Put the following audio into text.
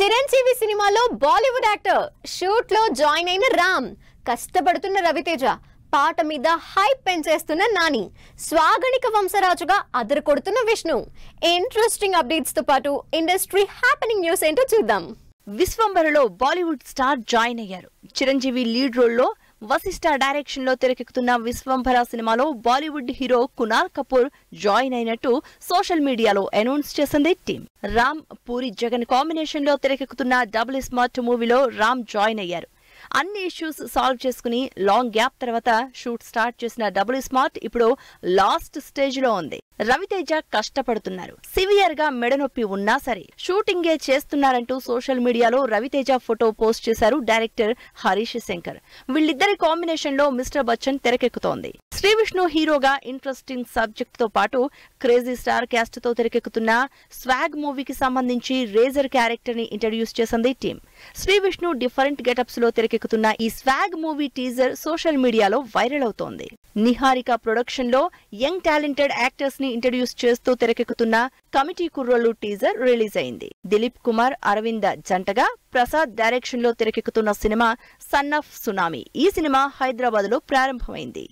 చిరంజీవి సినిమాలో Bollywood actor shoot లో join అయిన రామ్, కష్టపడుతున్న రవితేజ, పాట మీద హైప్ పెంచేస్తున్న నాని, స్వాగణిక వంశరాజుగా అదరు కొడుతున్న విష్ణు. ఇంట్రెస్టింగ్ అప్డేట్స్ తో పాటు ఇండస్ట్రీ హ్యాపెనింగ్ న్యూస్ ఏంటో చూద్దాం. విశ్వంభరలో బాలీవుడ్ స్టార్ జాయిన్ అయ్యారు. చిరంజీవి లీడ్ రోల్లో వశిష్ఠ డైరెక్షన్ లో తెరకెక్కుతున్న విశ్వంభర సినిమాలో బాలీవుడ్ హీరో కునాల్ కపూర్ జాయిన్ అయినట్టు సోషల్ మీడియాలో అనౌన్స్ చేసింది టీమ్. రామ్ పూరి జగన్ కాంబినేషన్ లో తెరకెక్కుతున్న డబుల్ స్మార్ట్ మూవీలో రామ్ జాయిన్ అయ్యారు. అన్ని ఇష్యూస్ సాల్వ్ చేసుకుని లాంగ్ గ్యాప్ తర్వాత షూట్ స్టార్ట్ చేసిన డబుల్ స్మార్ట్ ఇప్పుడు లాస్ట్ స్టేజ్ లో ఉంది. రవితేజ కష్టపడుతున్నారు. సివియర్ గా మెడనొప్పి ఉన్నా సరే షూటింగే చేస్తున్నారంటూ సోషల్ మీడియాలో రవితేజ ఫోటో పోస్ట్ చేశారు డైరెక్టర్ హరీష్ శంకర్. వీళ్ళిద్దరి కాంబినేషన్ లో మిస్టర్ బచ్చన్ తెరకెక్కుతోంది. శ్రీ విష్ణు హీరోగా ఇంట్రెస్టింగ్ సబ్జెక్ట్ తో పాటు క్రేజీ స్టార్ క్యాస్ట్ తో తెరకెక్కుతున్న స్వాగ్ మూవీకి సంబంధించి రేజర్ క్యారెక్టర్ ని ఇంట్రడ్యూస్ చేసింది team. Sri Vishnu different getups లో తెరకెక్కుతున్న ఈ స్వాగ్ మూవీ టీజర్ సోషల్ మీడియాలో వైరల్ అవుతోంది. నిహారిక ప్రొడక్షన్ లో యంగ్ టాలెంటెడ్ యాక్టర్స్ ని ఇంట్రడ్యూస్ చేస్తూ తెరకెక్కుతున్న కమిటీ కుర్రోళ్ళు టీజర్ రిలీజ్ అయింది. దిలీప్ కుమార్, అరవింద జంటగా ప్రసాద్ డైరెక్షన్ లో తెరకెక్కుతున్న సినిమా సన్ ఆఫ్ సునామీ. ఈ సినిమా హైదరాబాద్ లో ప్రారంభమైంది.